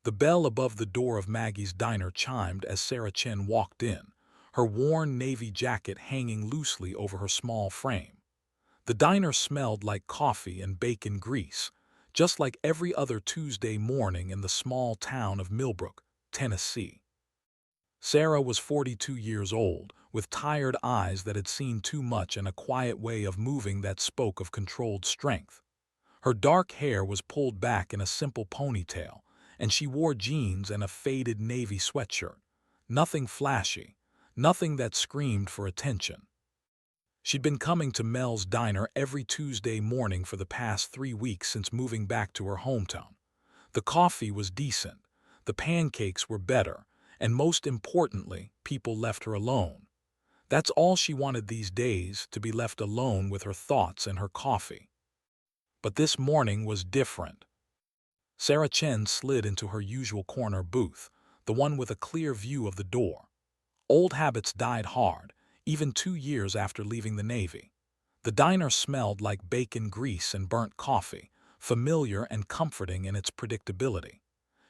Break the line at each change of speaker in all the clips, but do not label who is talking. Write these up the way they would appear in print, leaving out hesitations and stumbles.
The bell above the door of Maggie's diner chimed as Sarah Chen walked in, her worn navy jacket hanging loosely over her small frame. The diner smelled like coffee and bacon grease, just like every other Tuesday morning in the small town of Millbrook, Tennessee. Sarah was 42 years old, with tired eyes that had seen too much and a quiet way of moving that spoke of controlled strength. Her dark hair was pulled back in a simple ponytail, and she wore jeans and a faded navy sweatshirt. Nothing flashy, nothing that screamed for attention. She'd been coming to Mel's Diner every Tuesday morning for the past 3 weeks since moving back to her hometown. The coffee was decent, the pancakes were better, and most importantly, people left her alone. That's all she wanted these days, to be left alone with her thoughts and her coffee. But this morning was different. Sarah Chen slid into her usual corner booth, the one with a clear view of the door. Old habits died hard, even 2 years after leaving the Navy. The diner smelled like bacon grease and burnt coffee, familiar and comforting in its predictability.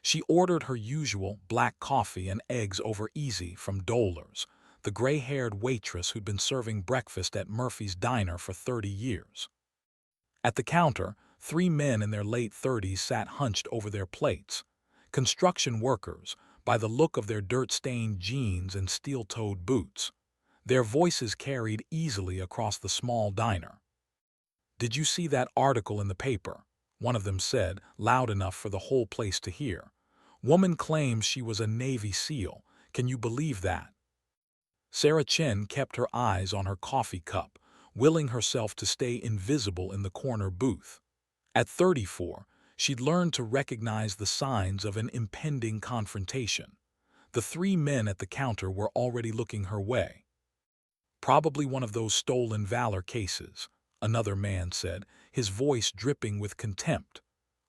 She ordered her usual black coffee and eggs over easy from Dollar's, the gray-haired waitress who'd been serving breakfast at Murphy's Diner for 30 years. At the counter, 3 men in their late 30s sat hunched over their plates. Construction workers, by the look of their dirt-stained jeans and steel-toed boots. Their voices carried easily across the small diner. "Did you see that article in the paper?" one of them said, loud enough for the whole place to hear. "Woman claims she was a Navy SEAL. Can you believe that?" Sarah Chen kept her eyes on her coffee cup, willing herself to stay invisible in the corner booth. At 34, she'd learned to recognize the signs of an impending confrontation. The 3 men at the counter were already looking her way. "Probably one of those stolen valor cases," another man said, his voice dripping with contempt.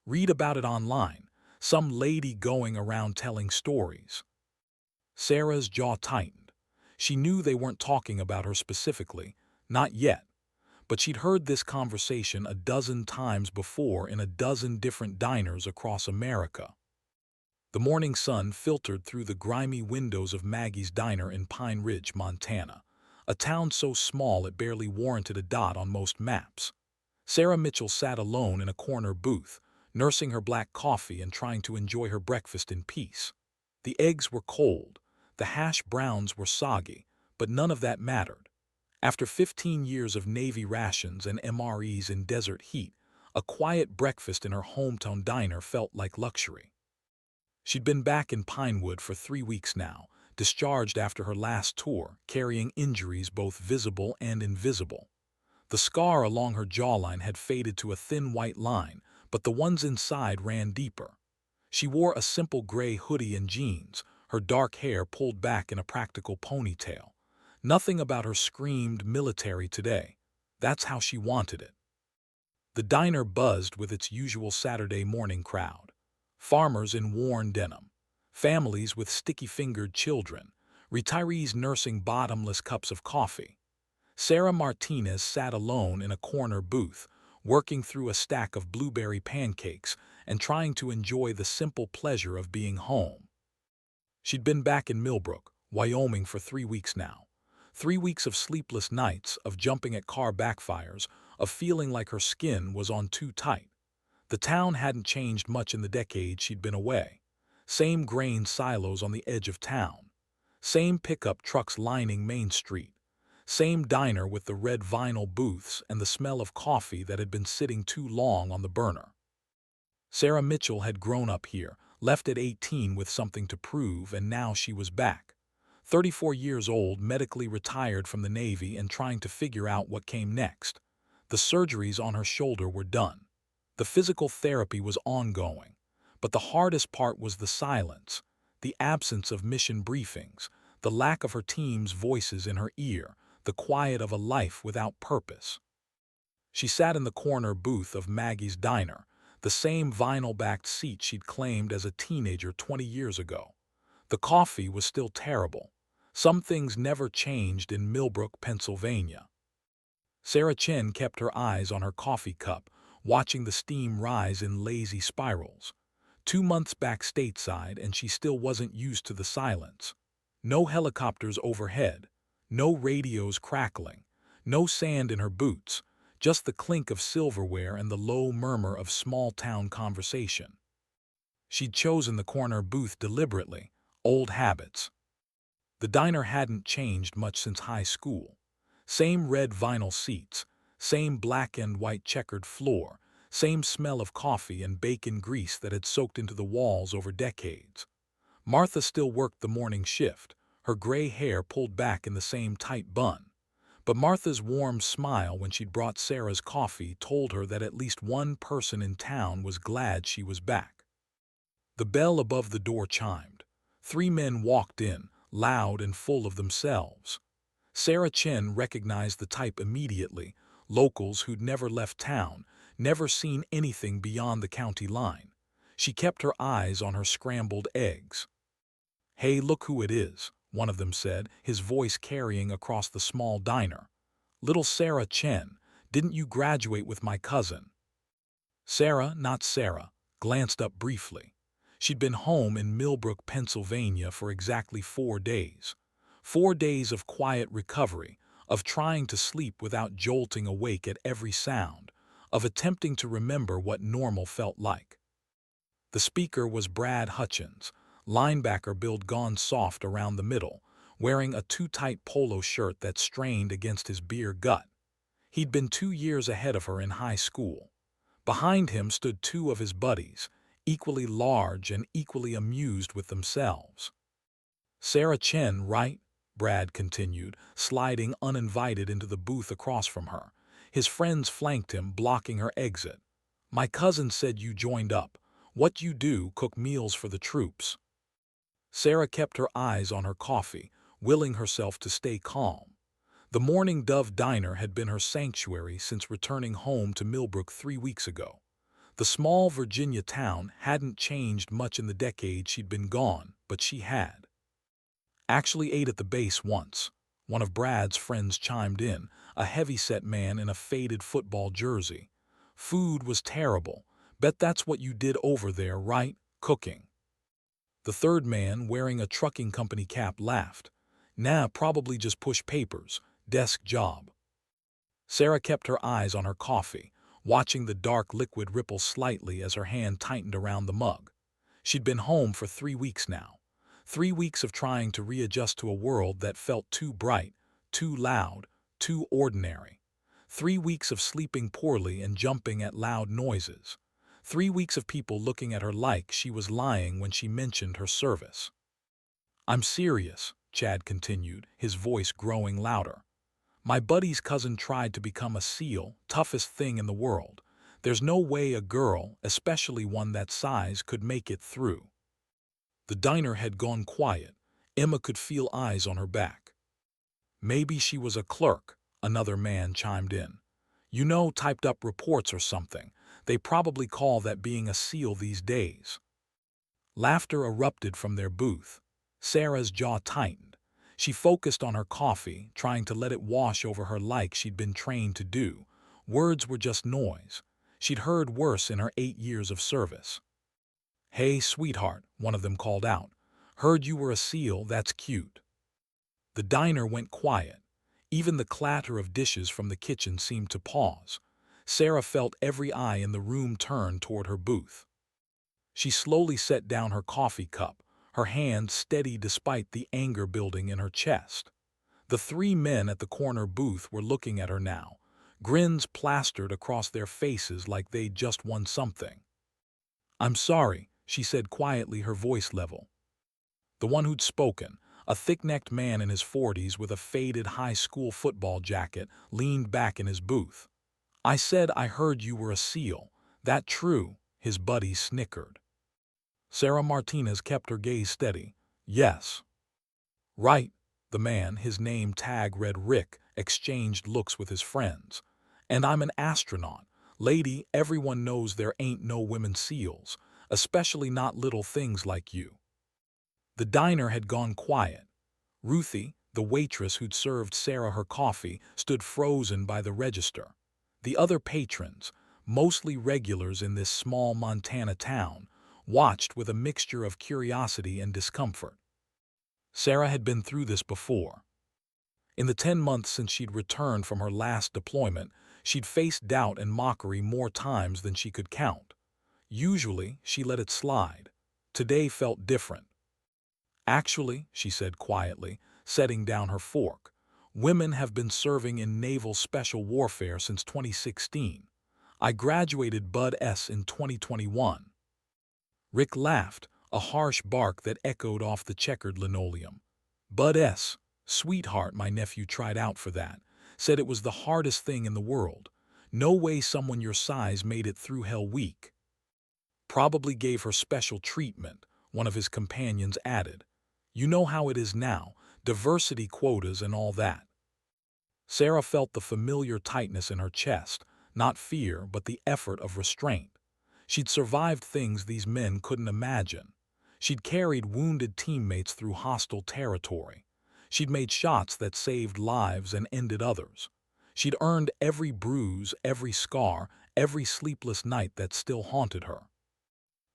"Read about it online. Some lady going around telling stories." Sarah's jaw tightened. She knew they weren't talking about her specifically, not yet, but she'd heard this conversation a dozen times before in a dozen different diners across America. The morning sun filtered through the grimy windows of Maggie's Diner in Pine Ridge, Montana, a town so small it barely warranted a dot on most maps. Sarah Mitchell sat alone in a corner booth, nursing her black coffee and trying to enjoy her breakfast in peace. The eggs were cold, the hash browns were soggy, but none of that mattered. After 15 years of Navy rations and MREs in desert heat, a quiet breakfast in her hometown diner felt like luxury. She'd been back in Pinewood for 3 weeks now, discharged after her last tour, carrying injuries both visible and invisible. The scar along her jawline had faded to a thin white line, but the ones inside ran deeper. She wore a simple gray hoodie and jeans, her dark hair pulled back in a practical ponytail. Nothing about her screamed military today. That's how she wanted it. The diner buzzed with its usual Saturday morning crowd. Farmers in worn denim, families with sticky-fingered children, retirees nursing bottomless cups of coffee. Sarah Martinez sat alone in a corner booth, working through a stack of blueberry pancakes and trying to enjoy the simple pleasure of being home. She'd been back in Millbrook, Wyoming for 3 weeks now. 3 weeks of sleepless nights, of jumping at car backfires, of feeling like her skin was on too tight. The town hadn't changed much in the decade she'd been away. Same grain silos on the edge of town. Same pickup trucks lining Main Street. Same diner with the red vinyl booths and the smell of coffee that had been sitting too long on the burner. Sarah Mitchell had grown up here, left at 18 with something to prove, and now she was back. 34 years old, medically retired from the Navy and trying to figure out what came next. The surgeries on her shoulder were done. The physical therapy was ongoing, but the hardest part was the silence, the absence of mission briefings, the lack of her team's voices in her ear, the quiet of a life without purpose. She sat in the corner booth of Maggie's Diner, the same vinyl-backed seat she'd claimed as a teenager 20 years ago. The coffee was still terrible. Some things never changed in Millbrook, Pennsylvania. Sarah Chen kept her eyes on her coffee cup, watching the steam rise in lazy spirals. 2 months back stateside, and she still wasn't used to the silence. No helicopters overhead, no radios crackling, no sand in her boots, just the clink of silverware and the low murmur of small-town conversation. She'd chosen the corner booth deliberately, old habits. The diner hadn't changed much since high school. Same red vinyl seats, same black and white checkered floor, same smell of coffee and bacon grease that had soaked into the walls over decades. Martha still worked the morning shift, her gray hair pulled back in the same tight bun. But Martha's warm smile when she'd brought Sarah's coffee told her that at least one person in town was glad she was back. The bell above the door chimed. 3 men walked in, loud and full of themselves. Sarah Chen recognized the type immediately, locals who'd never left town, never seen anything beyond the county line. She kept her eyes on her scrambled eggs. "Hey, look who it is," one of them said, his voice carrying across the small diner. "Little Sarah Chen, didn't you graduate with my cousin?" Sarah, not Sarah, glanced up briefly. She'd been home in Millbrook, Pennsylvania for exactly 4 days. 4 days of quiet recovery, of trying to sleep without jolting awake at every sound, of attempting to remember what normal felt like. The speaker was Brad Hutchins, linebacker build gone soft around the middle, wearing a too-tight polo shirt that strained against his beer gut. He'd been 2 years ahead of her in high school. Behind him stood 2 of his buddies, equally large and equally amused with themselves. "Sarah Chen, right?" Brad continued, sliding uninvited into the booth across from her. His friends flanked him, blocking her exit. "My cousin said you joined up. What you do, cook meals for the troops?" Sarah kept her eyes on her coffee, willing herself to stay calm. The Morning Dove Diner had been her sanctuary since returning home to Millbrook 3 weeks ago. The small Virginia town hadn't changed much in the decade she'd been gone, but she had. "Actually ate at the base once," one of Brad's friends chimed in, a heavy-set man in a faded football jersey. "Food was terrible. Bet that's what you did over there, right? Cooking." The third man, wearing a trucking company cap, laughed. "Nah, probably just push papers. Desk job." Sarah kept her eyes on her coffee, watching the dark liquid ripple slightly as her hand tightened around the mug. She'd been home for 3 weeks now. 3 weeks of trying to readjust to a world that felt too bright, too loud, too ordinary. 3 weeks of sleeping poorly and jumping at loud noises. 3 weeks of people looking at her like she was lying when she mentioned her service. "I'm serious," Chad continued, his voice growing louder. "My buddy's cousin tried to become a SEAL, toughest thing in the world. There's no way a girl, especially one that size, could make it through." The diner had gone quiet. Emma could feel eyes on her back. "Maybe she was a clerk," another man chimed in. "You know, typed up reports or something. They probably call that being a SEAL these days." Laughter erupted from their booth. Sarah's jaw tightened. She focused on her coffee, trying to let it wash over her like she'd been trained to do. Words were just noise. She'd heard worse in her 8 years of service. "Hey, sweetheart," one of them called out. "Heard you were a SEAL, that's cute." The diner went quiet. Even the clatter of dishes from the kitchen seemed to pause. Sarah felt every eye in the room turn toward her booth. She slowly set down her coffee cup, her hand steady despite the anger building in her chest. The 3 men at the corner booth were looking at her now, grins plastered across their faces like they'd just won something. "I'm sorry," she said quietly, her voice level. The one who'd spoken, a thick-necked man in his 40s with a faded high school football jacket, leaned back in his booth. "I said I heard you were a SEAL. That true?" His buddy snickered. Sarah Martinez kept her gaze steady. "Yes." "Right." The man, his name tag read Rick, exchanged looks with his friends. "And I'm an astronaut. Lady, everyone knows there ain't no women SEALs, especially not little things like you." The diner had gone quiet. Ruthie, the waitress who'd served Sarah her coffee, stood frozen by the register. The other patrons, mostly regulars in this small Montana town, watched with a mixture of curiosity and discomfort. Sarah had been through this before. In the 10 months since she'd returned from her last deployment, she'd faced doubt and mockery more times than she could count. Usually, she let it slide. Today felt different. "Actually," she said quietly, setting down her fork, "women have been serving in naval special warfare since 2016. I graduated Bud S in 2021. Rick laughed, a harsh bark that echoed off the checkered linoleum. "Bud S, sweetheart, my nephew tried out for that. Said it was the hardest thing in the world. No way someone your size made it through Hell Week." "Probably gave her special treatment," one of his companions added. "You know how it is now, diversity quotas and all that." Sarah felt the familiar tightness in her chest, not fear but the effort of restraint. She'd survived things these men couldn't imagine. She'd carried wounded teammates through hostile territory. She'd made shots that saved lives and ended others. She'd earned every bruise, every scar, every sleepless night that still haunted her.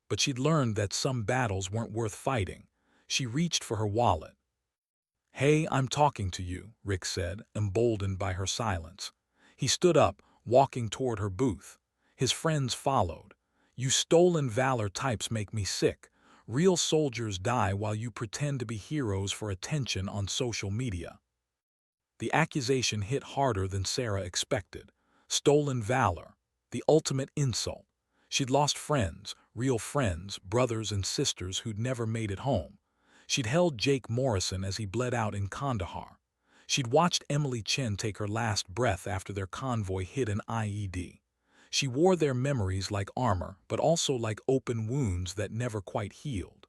But she'd learned that some battles weren't worth fighting. She reached for her wallet. "Hey, I'm talking to you," Rick said, emboldened by her silence. He stood up, walking toward her booth. His friends followed. "You stolen valor types make me sick. Real soldiers die while you pretend to be heroes for attention on social media." The accusation hit harder than Sarah expected. Stolen valor. The ultimate insult. She'd lost friends, real friends, brothers and sisters who'd never made it home. She'd held Jake Morrison as he bled out in Kandahar. She'd watched Emily Chen take her last breath after their convoy hit an IED. She wore their memories like armor, but also like open wounds that never quite healed.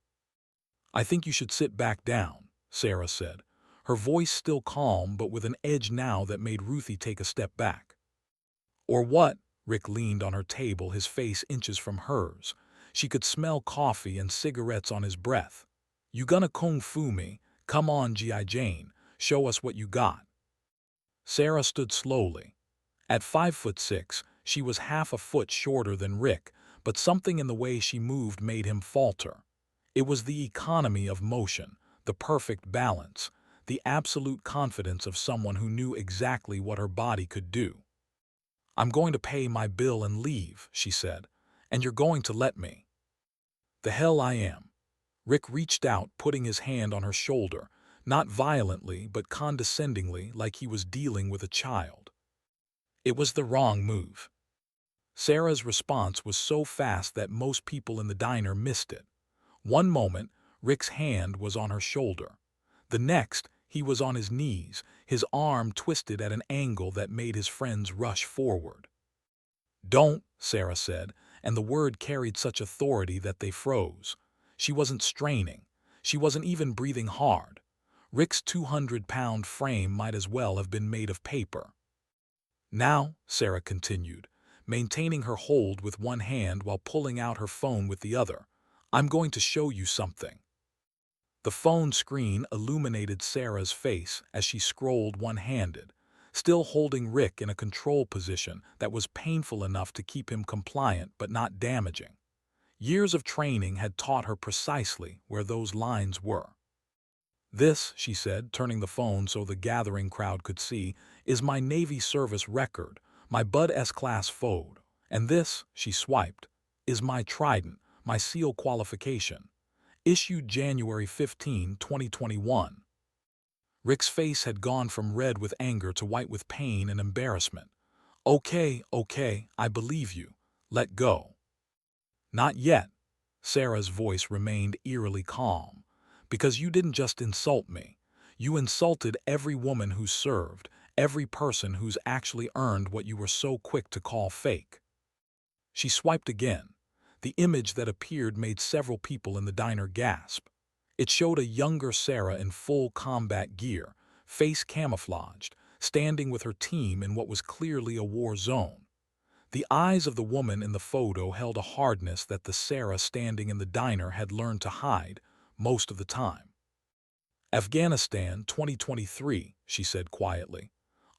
"I think you should sit back down," Sarah said, her voice still calm but with an edge now that made Ruthie take a step back. "Or what?" Rick leaned on her table, his face inches from hers. She could smell coffee and cigarettes on his breath. "You gonna kung fu me? Come on, G.I. Jane, show us what you got." Sarah stood slowly. At 5'6", she was half a foot shorter than Rick, but something in the way she moved made him falter. It was the economy of motion, the perfect balance, the absolute confidence of someone who knew exactly what her body could do. "I'm going to pay my bill and leave," she said, "and you're going to let me." "The hell I am." Rick reached out, putting his hand on her shoulder, not violently but condescendingly, like he was dealing with a child. It was the wrong move. Sarah's response was so fast that most people in the diner missed it. One moment, Rick's hand was on her shoulder. The next, he was on his knees, his arm twisted at an angle that made his friends rush forward. "Don't," Sarah said, and the word carried such authority that they froze. She wasn't straining. She wasn't even breathing hard. Rick's 200-pound frame might as well have been made of paper. "Now," Sarah continued, maintaining her hold with one hand while pulling out her phone with the other, "I'm going to show you something." The phone screen illuminated Sarah's face as she scrolled one-handed, still holding Rick in a control position that was painful enough to keep him compliant but not damaging. Years of training had taught her precisely where those lines were. "This," she said, turning the phone so the gathering crowd could see, "is my Navy service record, my Bud S-class FOD. And this," she swiped, "is my Trident, my SEAL qualification. Issued January 15, 2021. Rick's face had gone from red with anger to white with pain and embarrassment. Okay, I believe you. Let go." "Not yet." Sarah's voice remained eerily calm. "Because you didn't just insult me. You insulted every woman who served, every person who's actually earned what you were so quick to call fake." She swiped again. The image that appeared made several people in the diner gasp. It showed a younger Sarah in full combat gear, face camouflaged, standing with her team in what was clearly a war zone. The eyes of the woman in the photo held a hardness that the Sarah standing in the diner had learned to hide most of the time. "Afghanistan 2023, she said quietly.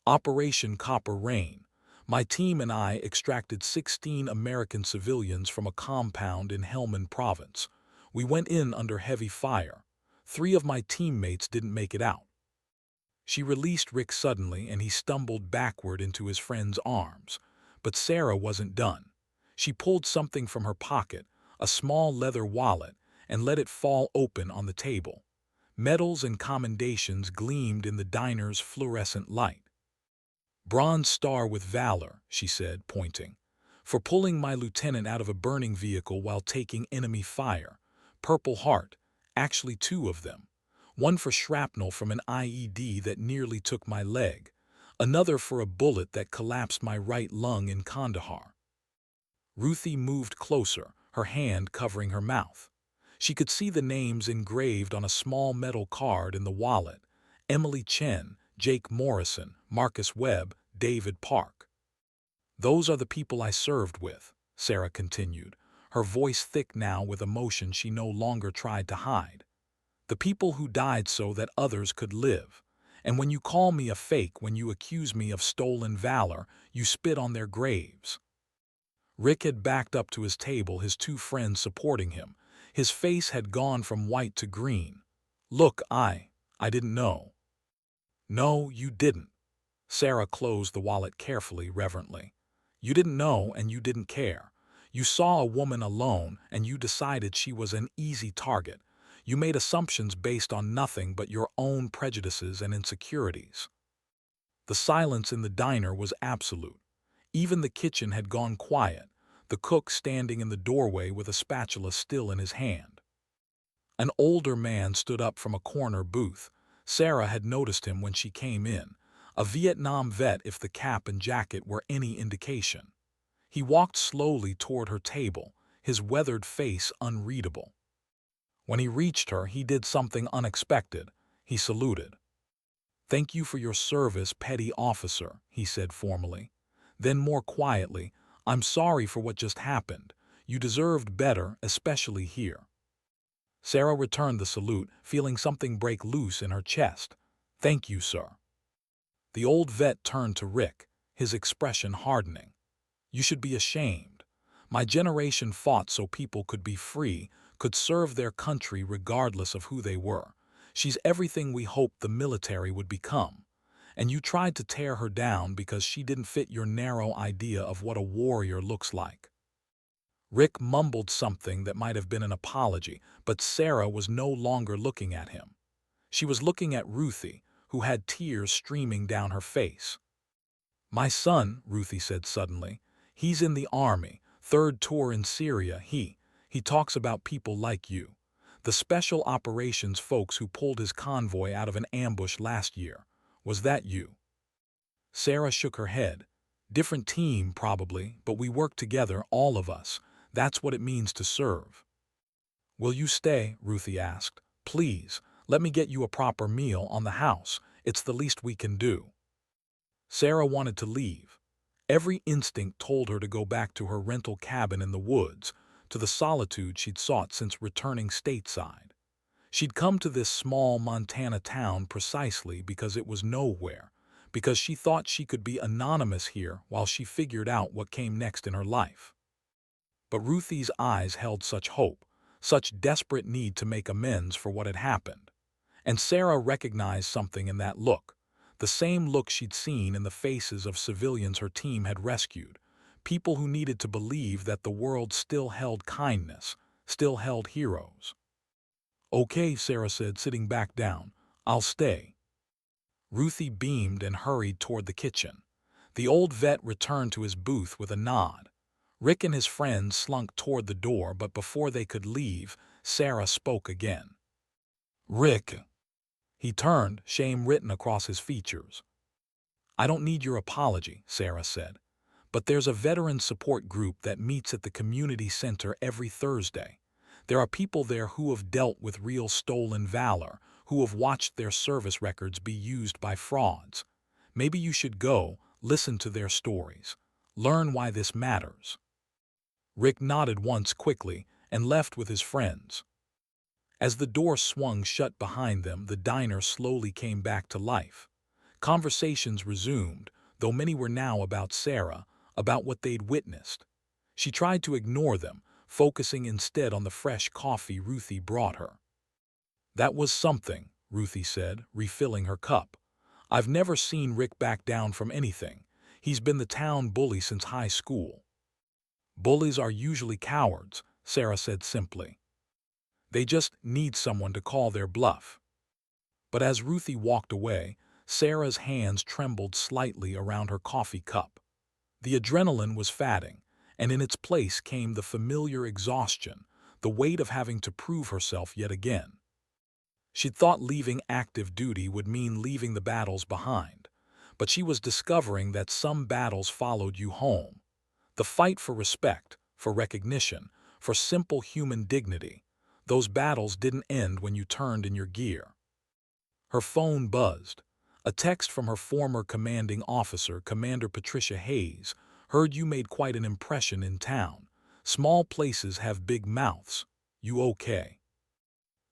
"Operation Copper Rain. My team and I extracted 16 American civilians from a compound in Helmand Province. We went in under heavy fire. 3 of my teammates didn't make it out. She released Rick suddenly and he stumbled backward into his friend's arms. But Sarah wasn't done. She pulled something from her pocket, a small leather wallet, and let it fall open on the table. Medals and commendations gleamed in the diner's fluorescent light. "Bronze Star with Valor," she said, pointing, "for pulling my lieutenant out of a burning vehicle while taking enemy fire. Purple Heart, actually 2 of them. One for shrapnel from an IED that nearly took my leg. Another for a bullet that collapsed my right lung in Kandahar." Ruthie moved closer, her hand covering her mouth. She could see the names engraved on a small metal card in the wallet: Emily Chen, Jake Morrison, Marcus Webb, David Park. "Those are the people I served with," Sarah continued, her voice thick now with emotion she no longer tried to hide. "The people who died so that others could live. And when you call me a fake, when you accuse me of stolen valor, you spit on their graves." Rick had backed up to his table, his 2 friends supporting him. His face had gone from white to green. "Look, I didn't know." "No, you didn't." Sarah closed the wallet carefully, reverently. "You didn't know and you didn't care. You saw a woman alone and you decided she was an easy target. You made assumptions based on nothing but your own prejudices and insecurities." The silence in the diner was absolute. Even the kitchen had gone quiet, the cook standing in the doorway with a spatula still in his hand. An older man stood up from a corner booth. Sarah had noticed him when she came in, a Vietnam vet if the cap and jacket were any indication. He walked slowly toward her table, his weathered face unreadable. When he reached her, he did something unexpected. He saluted. "Thank you for your service, petty officer," he said formally. Then more quietly, "I'm sorry for what just happened. You deserved better, especially here." Sarah returned the salute, feeling something break loose in her chest. "Thank you, sir." The old vet turned to Rick, his expression hardening. "You should be ashamed. My generation fought so people could be free, could serve their country regardless of who they were. She's everything we hoped the military would become. And you tried to tear her down because she didn't fit your narrow idea of what a warrior looks like." Rick mumbled something that might have been an apology, but Sarah was no longer looking at him. She was looking at Ruthie, who had tears streaming down her face. "My son," Ruthie said suddenly, "he's in the army, 3rd tour in Syria. He talks about people like you. The special operations folks who pulled his convoy out of an ambush last year. Was that you?" Sarah shook her head. "Different team, probably, but we worked together, all of us. That's what it means to serve." "Will you stay?" Ruthie asked. "Please, let me get you a proper meal on the house. It's the least we can do." Sarah wanted to leave. Every instinct told her to go back to her rental cabin in the woods, to the solitude she'd sought since returning stateside. She'd come to this small Montana town precisely because it was nowhere, because she thought she could be anonymous here while she figured out what came next in her life. But Ruthie's eyes held such hope, such desperate need to make amends for what had happened. And Sarah recognized something in that look, the same look she'd seen in the faces of civilians her team had rescued, people who needed to believe that the world still held kindness, still held heroes. "Okay," Sarah said, sitting back down. "I'll stay." Ruthie beamed and hurried toward the kitchen. The old vet returned to his booth with a nod. Rick and his friends slunk toward the door, but before they could leave, Sarah spoke again. "Rick." He turned, shame written across his features. "I don't need your apology," Sarah said, "but there's a veteran support group that meets at the community center every Thursday. There are people there who have dealt with real stolen valor, who have watched their service records be used by frauds. Maybe you should go, listen to their stories, learn why this matters." Rick nodded once quickly and left with his friends. As the door swung shut behind them, the diner slowly came back to life. Conversations resumed, though many were now about Sarah, about what they'd witnessed. She tried to ignore them, focusing instead on the fresh coffee Ruthie brought her. "That was something," Ruthie said, refilling her cup. "I've never seen Rick back down from anything. He's been the town bully since high school." "Bullies are usually cowards," Sarah said simply. "They just need someone to call their bluff." But as Ruthie walked away, Sarah's hands trembled slightly around her coffee cup. The adrenaline was fading, and in its place came the familiar exhaustion, the weight of having to prove herself yet again. She'd thought leaving active duty would mean leaving the battles behind, but she was discovering that some battles followed you home. The fight for respect, for recognition, for simple human dignity, those battles didn't end when you turned in your gear. Her phone buzzed. A text from her former commanding officer, Commander Patricia Hayes. "Heard you made quite an impression in town. Small places have big mouths. You okay?"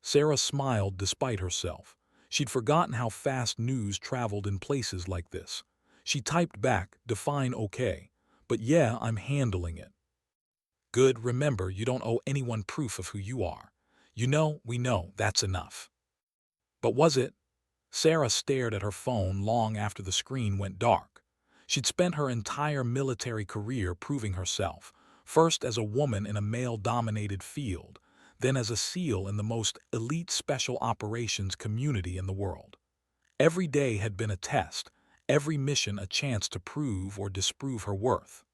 Sarah smiled despite herself. She'd forgotten how fast news traveled in places like this. She typed back, "Define okay. But yeah, I'm handling it." "Good, remember you don't owe anyone proof of who you are. You know, we know, that's enough." But was it? Sarah stared at her phone long after the screen went dark. She'd spent her entire military career proving herself, first as a woman in a male-dominated field, then as a SEAL in the most elite special operations community in the world. Every day had been a test, every mission a chance to prove or disprove her worth.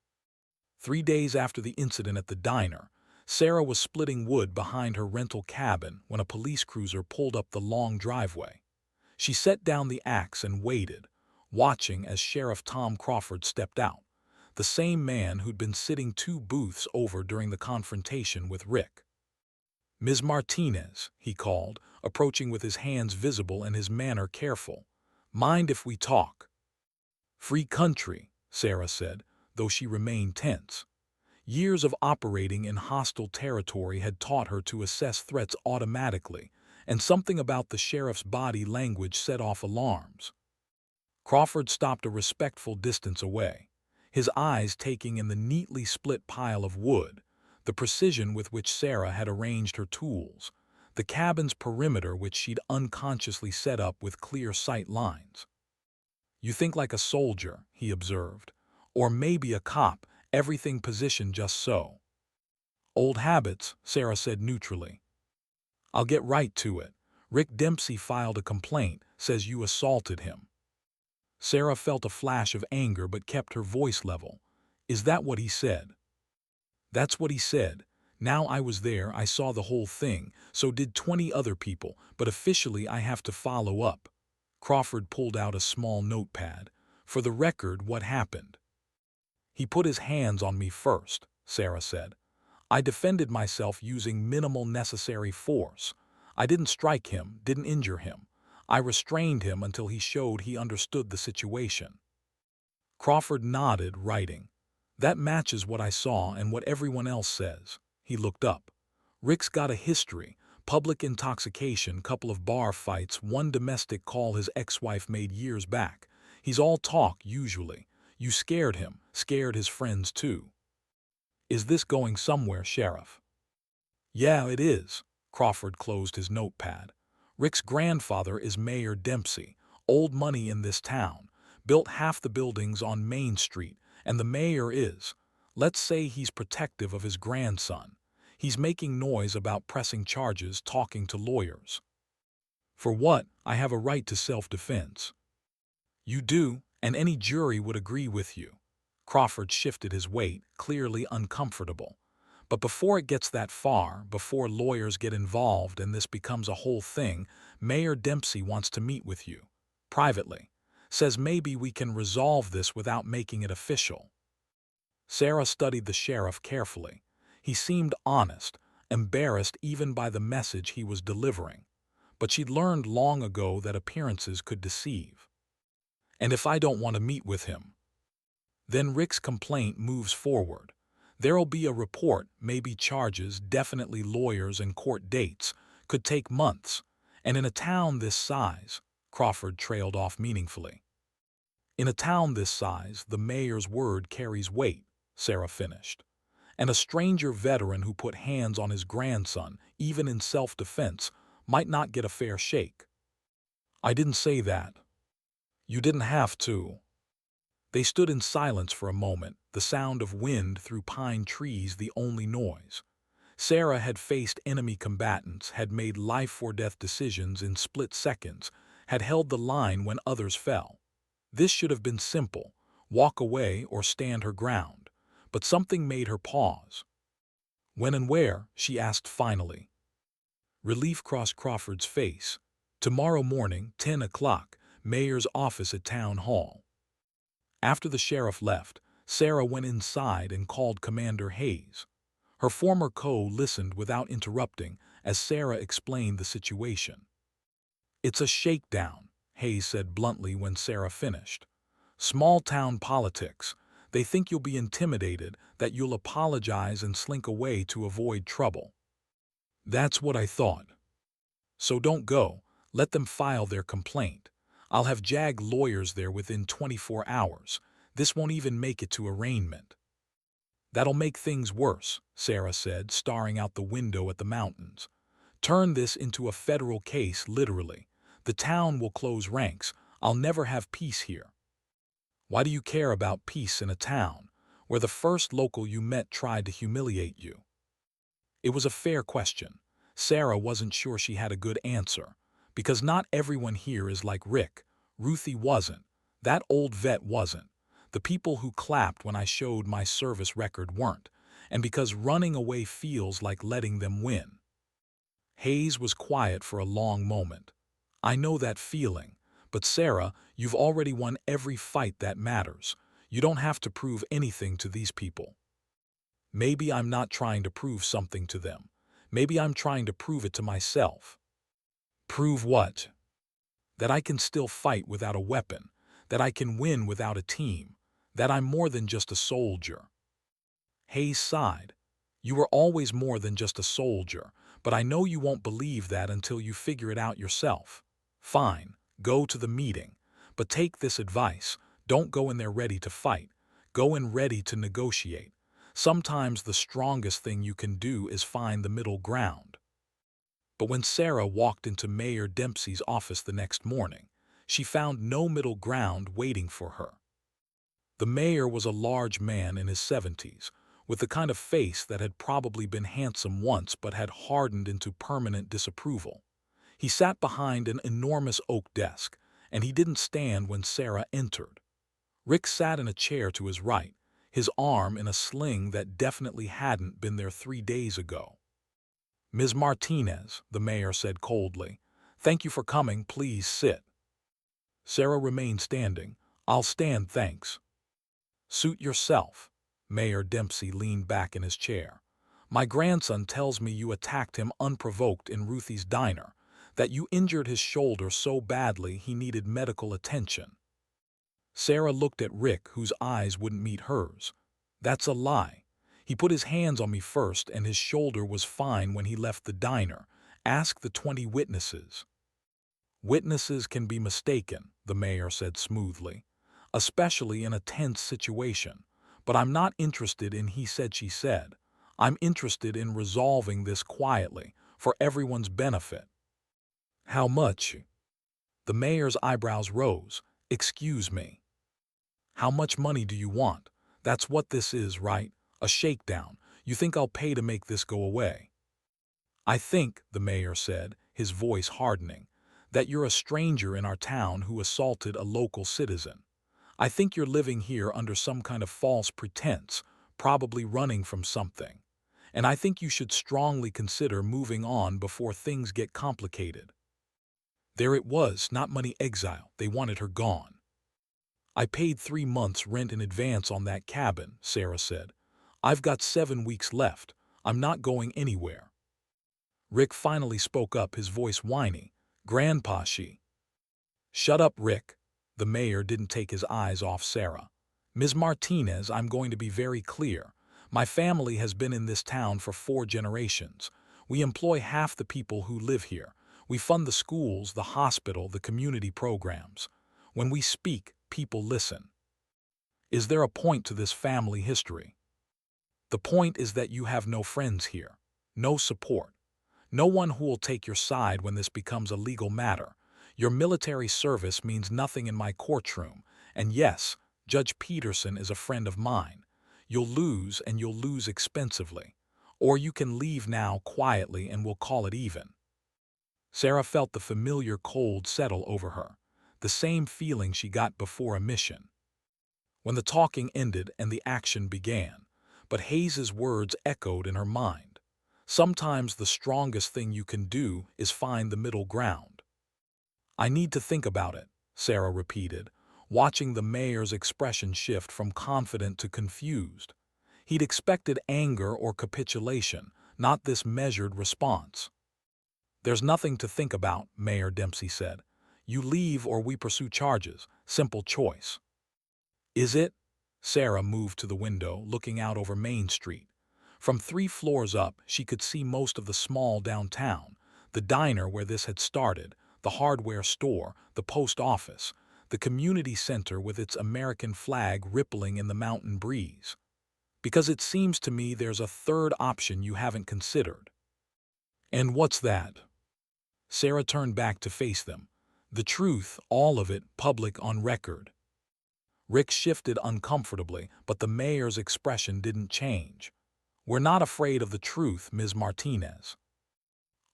3 days after the incident at the diner, Sarah was splitting wood behind her rental cabin when a police cruiser pulled up the long driveway. She set down the axe and waited, watching as Sheriff Tom Crawford stepped out, the same man who'd been sitting 2 booths over during the confrontation with Rick. "Ms. Martinez," he called, approaching with his hands visible and his manner careful. "Mind if we talk?" "Free country," Sarah said, though she remained tense. Years of operating in hostile territory had taught her to assess threats automatically, and something about the sheriff's body language set off alarms. Crawford stopped a respectful distance away, his eyes taking in the neatly split pile of wood, the precision with which Sarah had arranged her tools, the cabin's perimeter which she'd unconsciously set up with clear sight lines. "You think like a soldier," he observed, "or maybe a cop, everything positioned just so." "Old habits," Sarah said neutrally. "I'll get right to it. Rick Dempsey filed a complaint, says you assaulted him." Sarah felt a flash of anger but kept her voice level. "Is that what he said?" "That's what he said. Now I was there, I saw the whole thing, so did 20 other people, but officially I have to follow up." Crawford pulled out a small notepad. "For the record, what happened?" "He put his hands on me first," Sarah said. "I defended myself using minimal necessary force. I didn't strike him, didn't injure him. I restrained him until he showed he understood the situation." Crawford nodded, writing. "That matches what I saw and what everyone else says." He looked up. "Rick's got a history. Public intoxication, couple of bar fights, one domestic call his ex-wife made years back. He's all talk, usually. You scared him, scared his friends too." "Is this going somewhere, Sheriff?" "Yeah, it is." Crawford closed his notepad. "Rick's grandfather is Mayor Dempsey, old money in this town, built half the buildings on Main Street, and the mayor is, let's say he's protective of his grandson. He's making noise about pressing charges, talking to lawyers." "For what? I have a right to self-defense." "You do, and any jury would agree with you." Crawford shifted his weight, clearly uncomfortable. "But before it gets that far, before lawyers get involved and this becomes a whole thing, Mayor Dempsey wants to meet with you. Privately. Says maybe we can resolve this without making it official." Sarah studied the sheriff carefully. He seemed honest, embarrassed even by the message he was delivering. But she'd learned long ago that appearances could deceive. "And if I don't want to meet with him?" "Then Rick's complaint moves forward. There'll be a report, maybe charges, definitely lawyers and court dates. Could take months. And in a town this size," Crawford trailed off meaningfully. In a town this size, the mayor's word carries weight, Sarah finished. And a stranger veteran who put hands on his grandson, even in self-defense, might not get a fair shake. I didn't say that. You didn't have to. They stood in silence for a moment, the sound of wind through pine trees the only noise. Sarah had faced enemy combatants, had made life-or-death decisions in split seconds, had held the line when others fell. This should have been simple, walk away or stand her ground, but something made her pause. When and where? She asked finally. Relief crossed Crawford's face. Tomorrow morning, 10 o'clock, mayor's office at Town Hall. After the sheriff left, Sarah went inside and called Commander Hayes. Her former listened without interrupting as Sarah explained the situation. It's a shakedown, Hayes said bluntly when Sarah finished. Small-town politics. They think you'll be intimidated, that you'll apologize and slink away to avoid trouble. That's what I thought. So don't go. Let them file their complaint. I'll have JAG lawyers there within 24 hours. This won't even make it to arraignment. That'll make things worse, Sarah said, staring out the window at the mountains. Turn this into a federal case, literally. The town will close ranks. I'll never have peace here. Why do you care about peace in a town where the first local you met tried to humiliate you? It was a fair question. Sarah wasn't sure she had a good answer, because not everyone here is like Rick. Ruthie wasn't. That old vet wasn't. The people who clapped when I showed my service record weren't, and because running away feels like letting them win. Hayes was quiet for a long moment. I know that feeling, but Sarah, you've already won every fight that matters. You don't have to prove anything to these people. Maybe I'm not trying to prove something to them. Maybe I'm trying to prove it to myself. Prove what? That I can still fight without a weapon, that I can win without a team, that I'm more than just a soldier. Hayes sighed. You were always more than just a soldier, but I know you won't believe that until you figure it out yourself. Fine, go to the meeting, but take this advice. Don't go in there ready to fight. Go in ready to negotiate. Sometimes the strongest thing you can do is find the middle ground. But when Sarah walked into Mayor Dempsey's office the next morning, she found no middle ground waiting for her. The mayor was a large man in his 70s, with the kind of face that had probably been handsome once but had hardened into permanent disapproval. He sat behind an enormous oak desk, and he didn't stand when Sarah entered. Rick sat in a chair to his right, his arm in a sling that definitely hadn't been there 3 days ago. Ms. Martinez, the mayor said coldly, thank you for coming, please sit. Sarah remained standing. I'll stand, thanks. Suit yourself. Mayor Dempsey leaned back in his chair. My grandson tells me you attacked him unprovoked in Ruthie's diner, that you injured his shoulder so badly he needed medical attention. Sarah looked at Rick, whose eyes wouldn't meet hers. That's a lie. He put his hands on me first and his shoulder was fine when he left the diner. Ask the 20 witnesses. Witnesses can be mistaken, the mayor said smoothly, especially in a tense situation. But I'm not interested in he said, she said. I'm interested in resolving this quietly, for everyone's benefit. How much? The mayor's eyebrows rose. Excuse me. How much money do you want? That's what this is, right? A shakedown. You think I'll pay to make this go away? I think, the mayor said, his voice hardening, that you're a stranger in our town who assaulted a local citizen. I think you're living here under some kind of false pretense, probably running from something. And I think you should strongly consider moving on before things get complicated. There it was, not money exile. They wanted her gone. I paid 3 months' rent in advance on that cabin, Sarah said. I've got 7 weeks left. I'm not going anywhere. Rick finally spoke up, his voice whiny. Grandpa, she. Shut up, Rick. The mayor didn't take his eyes off Sarah. Ms. Martinez, I'm going to be very clear. My family has been in this town for 4 generations. We employ half the people who live here. We fund the schools, the hospital, the community programs. When we speak, people listen. Is there a point to this family history? The point is that you have no friends here, no support, no one who will take your side when this becomes a legal matter. Your military service means nothing in my courtroom, and yes, Judge Peterson is a friend of mine. You'll lose, and you'll lose expensively. Or you can leave now quietly and we'll call it even. Sarah felt the familiar cold settle over her, the same feeling she got before a mission. When the talking ended and the action began, but Hayes's words echoed in her mind. Sometimes the strongest thing you can do is find the middle ground. I need to think about it, Sarah repeated, watching the mayor's expression shift from confident to confused. He'd expected anger or capitulation, not this measured response. There's nothing to think about, Mayor Dempsey said. You leave or we pursue charges. Simple choice. Is it? Sarah moved to the window, looking out over Main Street. From 3 floors up, she could see most of the small downtown, the diner where this had started, the hardware store, the post office, the community center with its American flag rippling in the mountain breeze. Because it seems to me there's a third option you haven't considered. And what's that? Sarah turned back to face them. The truth, all of it, public on record. Rick shifted uncomfortably, but the mayor's expression didn't change. We're not afraid of the truth, Ms. Martinez.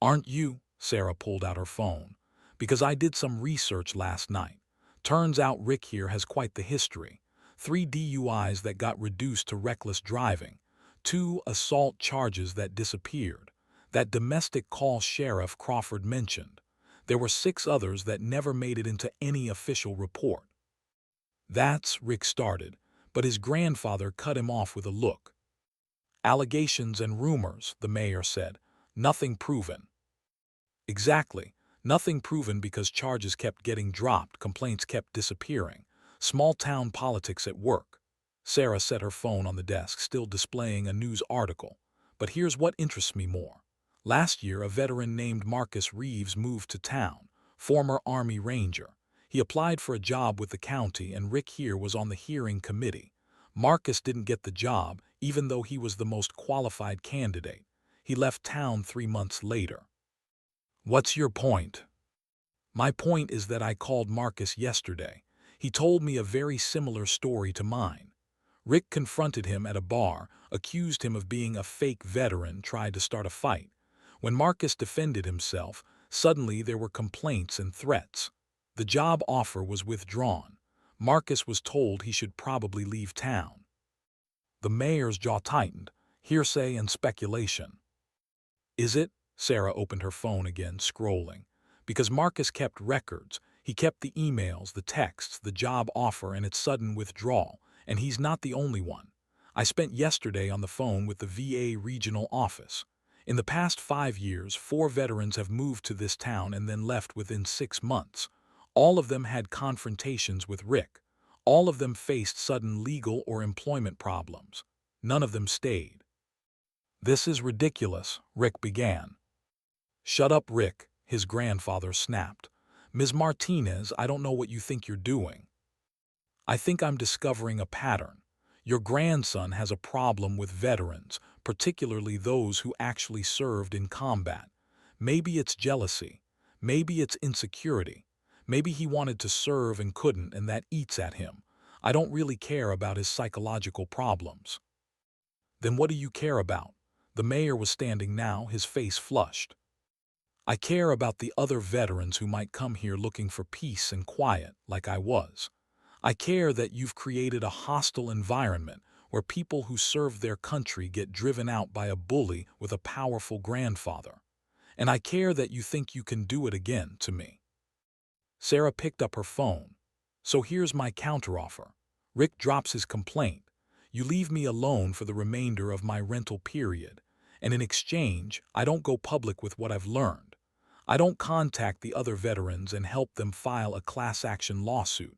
Aren't you? Sarah pulled out her phone. Because I did some research last night. Turns out Rick here has quite the history. 3 DUIs that got reduced to reckless driving. 2 assault charges that disappeared. That domestic call Sheriff Crawford mentioned. There were 6 others that never made it into any official report. That's, Rick started, but his grandfather cut him off with a look. Allegations and rumors, the mayor said. Nothing proven. Exactly. Nothing proven because charges kept getting dropped, complaints kept disappearing. Small-town politics at work. Sarah set her phone on the desk, still displaying a news article. But here's what interests me more. Last year, a veteran named Marcus Reeves moved to town, former Army Ranger. He applied for a job with the county, and Rick here was on the hearing committee. Marcus didn't get the job, even though he was the most qualified candidate. He left town 3 months later. What's your point? My point is that I called Marcus yesterday. He told me a very similar story to mine. Rick confronted him at a bar, accused him of being a fake veteran, tried to start a fight. When Marcus defended himself, suddenly there were complaints and threats. The job offer was withdrawn. Marcus was told he should probably leave town. The mayor's jaw tightened, hearsay and speculation. Is it? Sarah opened her phone again, scrolling. Because Marcus kept records. He kept the emails, the texts, the job offer, and its sudden withdrawal. And he's not the only one. I spent yesterday on the phone with the VA regional office. In the past 5 years, 4 veterans have moved to this town and then left within 6 months. All of them had confrontations with Rick. All of them faced sudden legal or employment problems. None of them stayed. This is ridiculous, Rick began. Shut up, Rick, his grandfather snapped. Ms. Martinez, I don't know what you think you're doing. I think I'm discovering a pattern. Your grandson has a problem with veterans, particularly those who actually served in combat. Maybe it's jealousy. Maybe it's insecurity. Maybe he wanted to serve and couldn't, and that eats at him. I don't really care about his psychological problems. Then what do you care about? The mayor was standing now, his face flushed. I care about the other veterans who might come here looking for peace and quiet, like I was. I care that you've created a hostile environment where people who serve their country get driven out by a bully with a powerful grandfather. And I care that you think you can do it again to me. Sarah picked up her phone. So here's my counteroffer. Rick drops his complaint. You leave me alone for the remainder of my rental period. And in exchange, I don't go public with what I've learned. I don't contact the other veterans and help them file a class action lawsuit.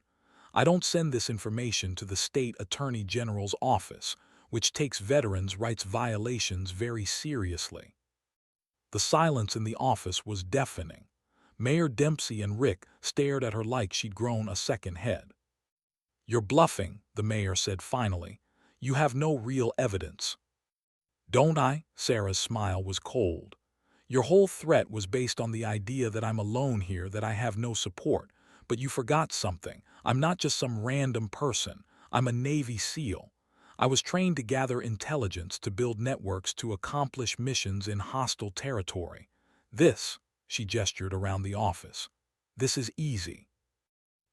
I don't send this information to the state attorney general's office, which takes veterans' rights violations very seriously. The silence in the office was deafening. Mayor Dempsey and Rick stared at her like she'd grown a second head. "You're bluffing," the mayor said finally. "You have no real evidence." "Don't I?" Sarah's smile was cold. "Your whole threat was based on the idea that I'm alone here, that I have no support. But you forgot something. I'm not just some random person. I'm a Navy SEAL. I was trained to gather intelligence, to build networks, to accomplish missions in hostile territory. This," she gestured around the office, "this is easy."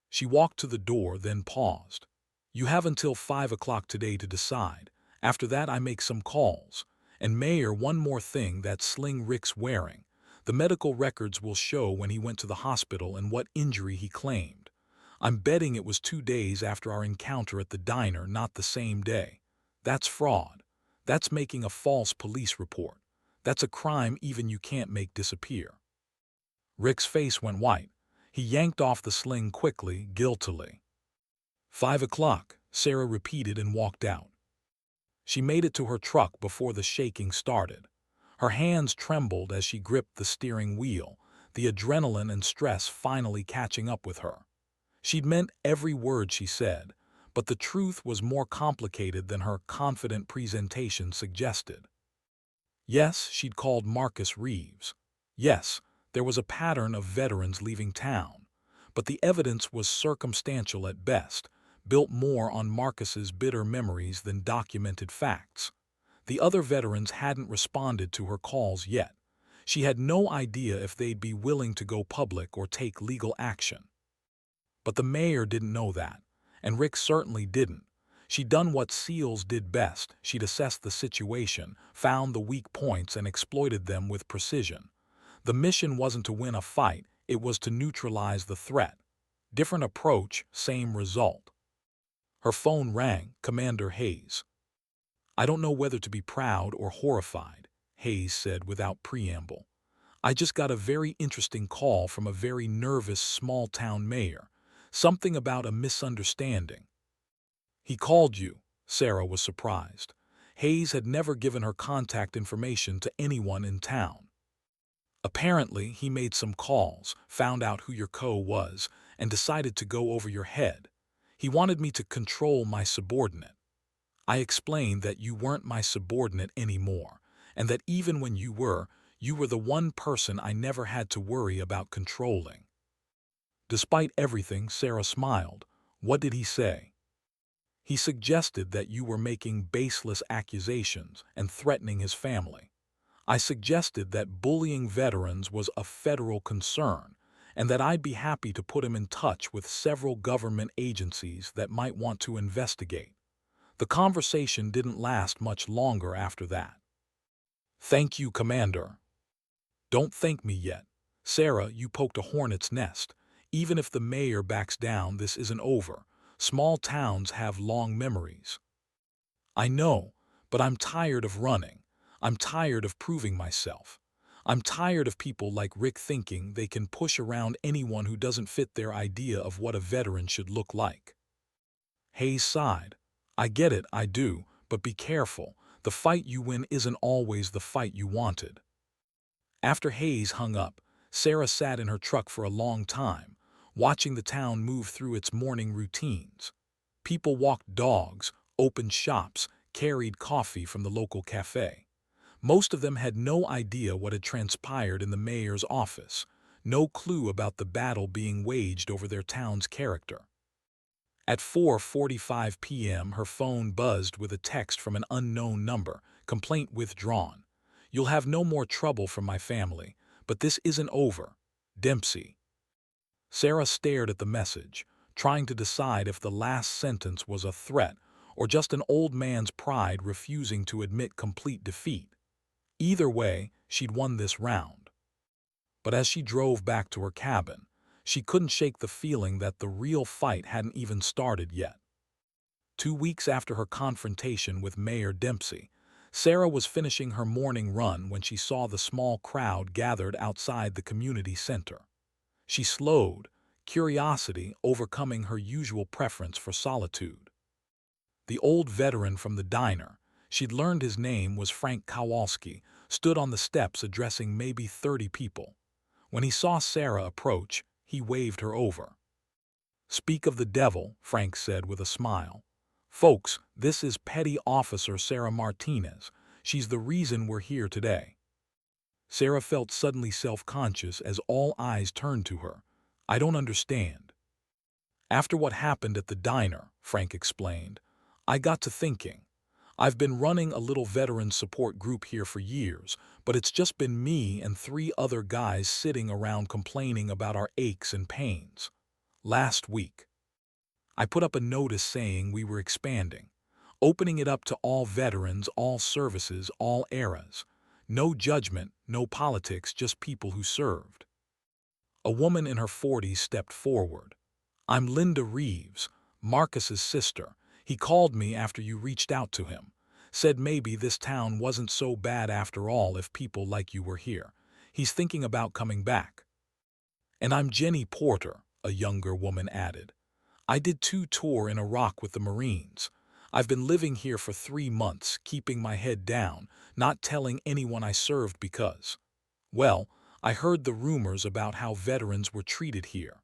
She walked to the door, then paused. "You have until 5 o'clock today to decide. After that I make some calls. And Mayor, one more thing, that sling Rick's wearing. The medical records will show when he went to the hospital and what injury he claimed. I'm betting it was 2 days after our encounter at the diner, not the same day. That's fraud. That's making a false police report. That's a crime even you can't make disappear." Rick's face went white. He yanked off the sling quickly, guiltily. 5 o'clock, Sarah repeated and walked out. She made it to her truck before the shaking started. Her hands trembled as she gripped the steering wheel, the adrenaline and stress finally catching up with her. She'd meant every word she said, but the truth was more complicated than her confident presentation suggested. Yes, she'd called Marcus Reeves. Yes, there was a pattern of veterans leaving town, but the evidence was circumstantial at best, built more on Marcus's bitter memories than documented facts. The other veterans hadn't responded to her calls yet. She had no idea if they'd be willing to go public or take legal action. But the mayor didn't know that, and Rick certainly didn't. She'd done what SEALs did best. She'd assessed the situation, found the weak points, and exploited them with precision. The mission wasn't to win a fight, it was to neutralize the threat. Different approach, same result. Her phone rang. Commander Hayes. "I don't know whether to be proud or horrified," Hayes said without preamble. "I just got a very interesting call from a very nervous small-town mayor. Something about a misunderstanding." "He called you?" Sarah was surprised. Hayes had never given her contact information to anyone in town. "Apparently, he made some calls, found out who your co was, and decided to go over your head. He wanted me to control my subordinate. I explained that you weren't my subordinate anymore, and that even when you were the one person I never had to worry about controlling." Despite everything, Sarah smiled. "What did he say?" "He suggested that you were making baseless accusations and threatening his family. I suggested that bullying veterans was a federal concern, and that I'd be happy to put him in touch with several government agencies that might want to investigate." The conversation didn't last much longer after that. "Thank you, Commander." "Don't thank me yet. Sarah, you poked a hornet's nest. Even if the mayor backs down, this isn't over. Small towns have long memories." "I know, but I'm tired of running. I'm tired of proving myself. I'm tired of people like Rick thinking they can push around anyone who doesn't fit their idea of what a veteran should look like." Hayes sighed. "I get it, I do, but be careful. The fight you win isn't always the fight you wanted." After Hayes hung up, Sarah sat in her truck for a long time, watching the town move through its morning routines. People walked dogs, opened shops, carried coffee from the local cafe. Most of them had no idea what had transpired in the mayor's office, no clue about the battle being waged over their town's character. At 4:45 p.m. her phone buzzed with a text from an unknown number. "Complaint withdrawn. You'll have no more trouble from my family, but this isn't over. Dempsey." Sarah stared at the message, trying to decide if the last sentence was a threat or just an old man's pride refusing to admit complete defeat. Either way, she'd won this round. But as she drove back to her cabin, she couldn't shake the feeling that the real fight hadn't even started yet. 2 weeks after her confrontation with Mayor Dempsey, Sarah was finishing her morning run when she saw the small crowd gathered outside the community center. She slowed, curiosity overcoming her usual preference for solitude. The old veteran from the diner, she'd learned his name was Frank Kowalski, stood on the steps addressing maybe 30 people. When he saw Sarah approach, he waved her over. Speak of the devil, Frank said with a smile. Folks, this is Petty Officer Sarah Martinez. She's the reason we're here today. Sarah felt suddenly self-conscious as all eyes turned to her. I don't understand. After what happened at the diner, Frank explained, I got to thinking. I've been running a little veteran support group here for years, but it's just been me and 3 other guys sitting around complaining about our aches and pains. Last week, I put up a notice saying we were expanding, opening it up to all veterans, all services, all eras. No judgment, no politics, just people who served. A woman in her 40s stepped forward. I'm Linda Reeves, Marcus's sister. He called me after you reached out to him. Said maybe this town wasn't so bad after all if people like you were here. He's thinking about coming back. And I'm Jenny Porter, a younger woman added. I did 2 tours in Iraq with the Marines. I've been living here for 3 months, keeping my head down, not telling anyone I served because, well, I heard the rumors about how veterans were treated here.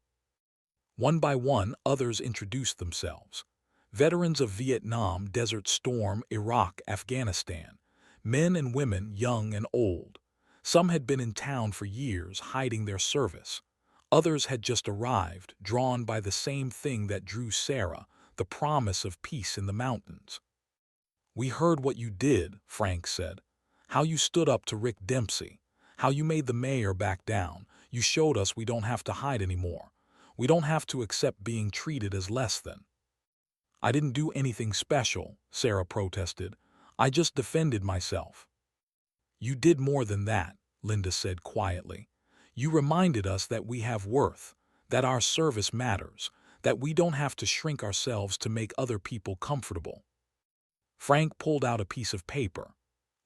One by one, others introduced themselves. Veterans of Vietnam, Desert Storm, Iraq, Afghanistan. Men and women, young and old. Some had been in town for years, hiding their service. Others had just arrived, drawn by the same thing that drew Sarah, the promise of peace in the mountains. We heard what you did, Frank said. How you stood up to Rick Dempsey. How you made the mayor back down. You showed us we don't have to hide anymore. We don't have to accept being treated as less than. I didn't do anything special, Sarah protested. I just defended myself. You did more than that, Linda said quietly. You reminded us that we have worth, that our service matters, that we don't have to shrink ourselves to make other people comfortable. Frank pulled out a piece of paper.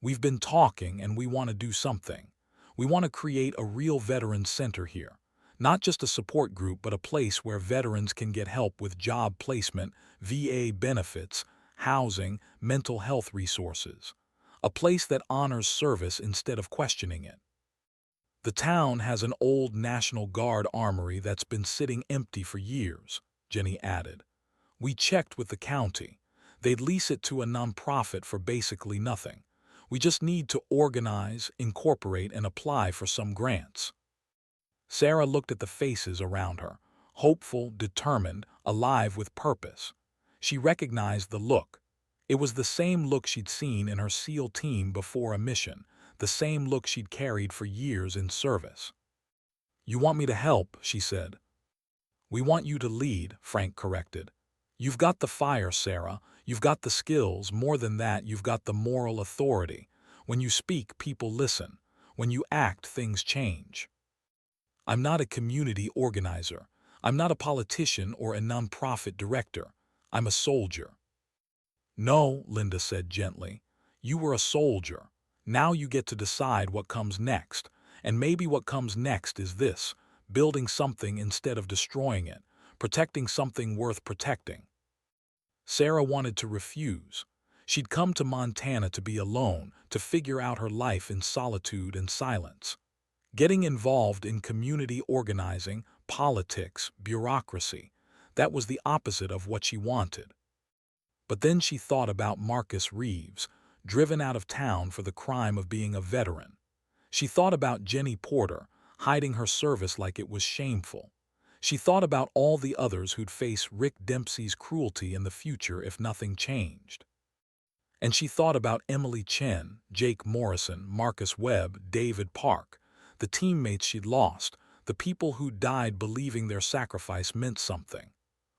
We've been talking and we want to do something. We want to create a real veteran center here. Not just a support group, but a place where veterans can get help with job placement, VA benefits, housing, mental health resources. A place that honors service instead of questioning it. The town has an old National Guard armory that's been sitting empty for years, Jenny added. We checked with the county. They'd lease it to a nonprofit for basically nothing. We just need to organize, incorporate, and apply for some grants. Sarah looked at the faces around her, hopeful, determined, alive with purpose. She recognized the look. It was the same look she'd seen in her SEAL team before a mission, the same look she'd carried for years in service. You want me to help, she said. We want you to lead, Frank corrected. You've got the fire, Sarah. You've got the skills. More than that, you've got the moral authority. When you speak, people listen. When you act, things change. I'm not a community organizer. I'm not a politician or a nonprofit director. I'm a soldier. No, Linda said gently. You were a soldier. Now you get to decide what comes next. And maybe what comes next is this: building something instead of destroying it, protecting something worth protecting. Sarah wanted to refuse. She'd come to Montana to be alone, to figure out her life in solitude and silence. Getting involved in community organizing, politics, bureaucracy, that was the opposite of what she wanted. But then she thought about Marcus Reeves, driven out of town for the crime of being a veteran. She thought about Jenny Porter, hiding her service like it was shameful. She thought about all the others who'd face Rick Dempsey's cruelty in the future if nothing changed. And she thought about Emily Chen, Jake Morrison, Marcus Webb, David Park, the teammates she'd lost, the people who died believing their sacrifice meant something.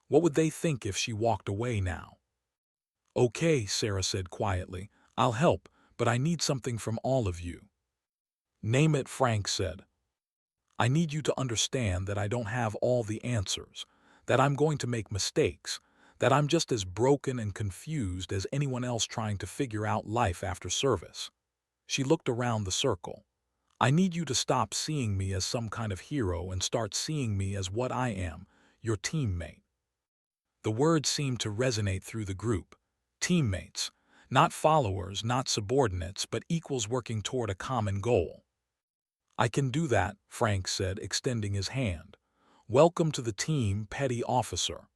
What would they think if she walked away now? Okay, Sarah said quietly, I'll help, but I need something from all of you. Name it, Frank said. I need you to understand that I don't have all the answers, that I'm going to make mistakes, that I'm just as broken and confused as anyone else trying to figure out life after service. She looked around the circle. I need you to stop seeing me as some kind of hero and start seeing me as what I am, your teammate. The word seemed to resonate through the group. Teammates. Not followers, not subordinates, but equals working toward a common goal. I can do that, Frank said, extending his hand. Welcome to the team, Petty Officer.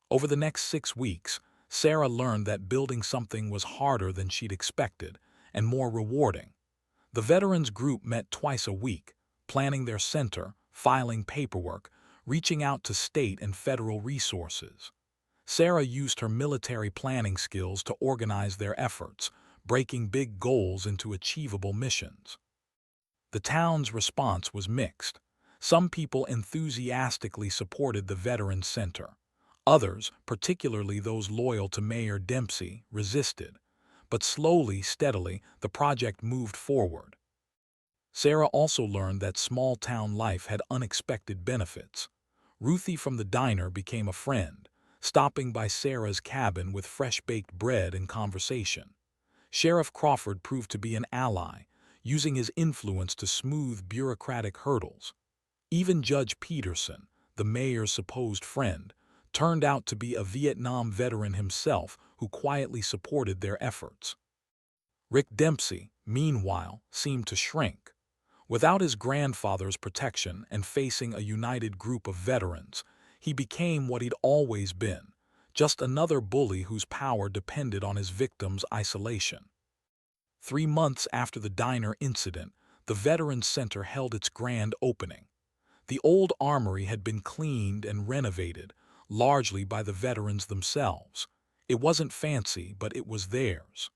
Over the next 6 weeks, Sarah learned that building something was harder than she'd expected and more rewarding. The veterans group met twice a week, planning their center, filing paperwork, reaching out to state and federal resources. Sarah used her military planning skills to organize their efforts, breaking big goals into achievable missions. The town's response was mixed. Some people enthusiastically supported the Veterans Center. Others, particularly those loyal to Mayor Dempsey, resisted. But slowly, steadily, the project moved forward. Sarah also learned that small-town life had unexpected benefits. Ruthie from the diner became a friend, stopping by Sarah's cabin with fresh-baked bread and conversation. Sheriff Crawford proved to be an ally, using his influence to smooth bureaucratic hurdles. Even Judge Peterson, the mayor's supposed friend, turned out to be a Vietnam veteran himself who quietly supported their efforts. Rick Dempsey, meanwhile, seemed to shrink. Without his grandfather's protection and facing a united group of veterans, he became what he'd always been, just another bully whose power depended on his victims' isolation. 3 months after the diner incident, the Veterans Center held its grand opening. The old armory had been cleaned and renovated, largely by the veterans themselves. It wasn't fancy, but it was theirs.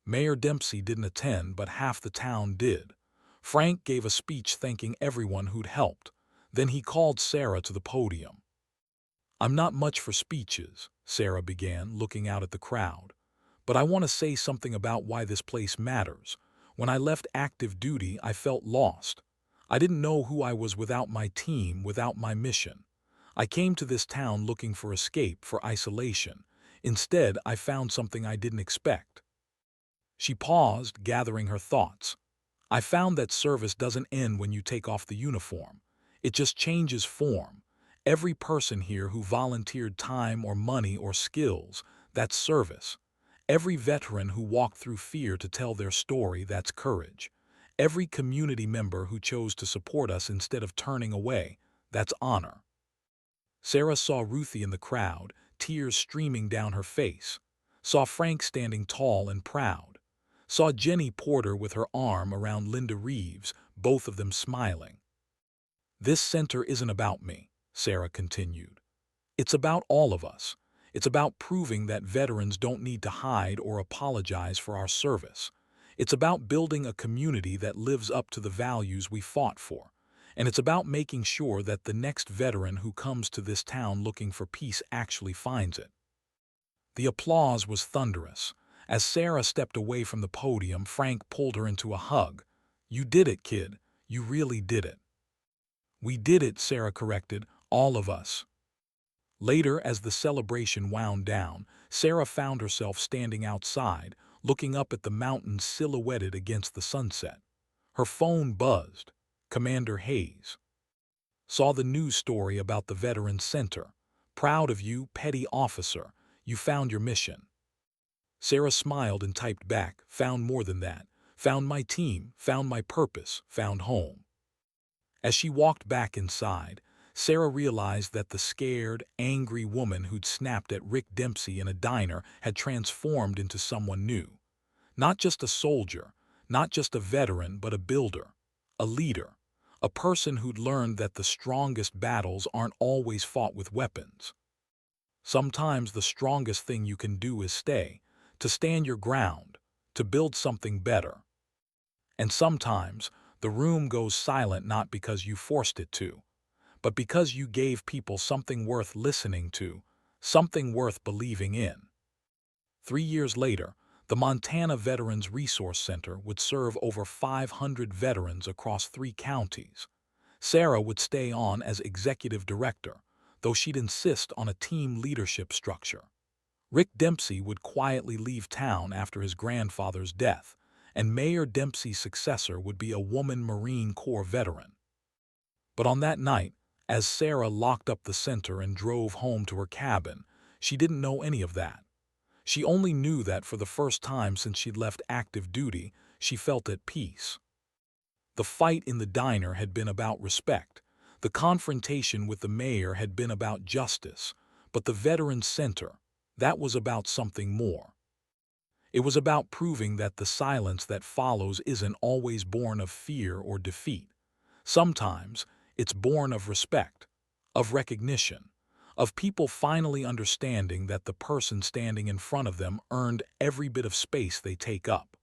Mayor Dempsey didn't attend, but half the town did. Frank gave a speech thanking everyone who'd helped. Then he called Sarah to the podium. "I'm not much for speeches," Sarah began, looking out at the crowd. "But I want to say something about why this place matters. When I left active duty, I felt lost. I didn't know who I was without my team, without my mission. I came to this town looking for escape, for isolation. Instead, I found something I didn't expect." She paused, gathering her thoughts. "I found that service doesn't end when you take off the uniform. It just changes form. Every person here who volunteered time or money or skills, that's service. Every veteran who walked through fear to tell their story, that's courage. Every community member who chose to support us instead of turning away, that's honor." Sarah saw Ruthie in the crowd, tears streaming down her face. Saw Frank standing tall and proud. Saw Jenny Porter with her arm around Linda Reeves, both of them smiling. "This center isn't about me," Sarah continued. "It's about all of us. It's about proving that veterans don't need to hide or apologize for our service. It's about building a community that lives up to the values we fought for. And it's about making sure that the next veteran who comes to this town looking for peace actually finds it." The applause was thunderous. As Sarah stepped away from the podium, Frank pulled her into a hug. "You did it, kid. You really did it." "We did it," Sarah corrected, "all of us." Later, as the celebration wound down, Sarah found herself standing outside, looking up at the mountains silhouetted against the sunset. Her phone buzzed. Commander Hayes. "Saw the news story about the Veterans Center. Proud of you, Petty Officer. You found your mission." Sarah smiled and typed back, "Found more than that. Found my team, found my purpose, found home." As she walked back inside, Sarah realized that the scared, angry woman who'd snapped at Rick Dempsey in a diner had transformed into someone new. Not just a soldier, not just a veteran, but a builder, a leader, a person who'd learned that the strongest battles aren't always fought with weapons. Sometimes the strongest thing you can do is stay, to stand your ground, to build something better. And sometimes the room goes silent not because you forced it to, but because you gave people something worth listening to, something worth believing in. 3 years later, the Montana Veterans Resource Center would serve over 500 veterans across 3 counties. Sarah would stay on as executive director, though she'd insist on a team leadership structure. Rick Dempsey would quietly leave town after his grandfather's death, and Mayor Dempsey's successor would be a woman Marine Corps veteran. But on that night, as Sarah locked up the center and drove home to her cabin, she didn't know any of that. She only knew that for the first time since she'd left active duty, she felt at peace. The fight in the diner had been about respect. The confrontation with the mayor had been about justice, but the Veterans Center, that was about something more. It was about proving that the silence that follows isn't always born of fear or defeat. Sometimes it's born of respect, of recognition, of people finally understanding that the person standing in front of them earned every bit of space they take up.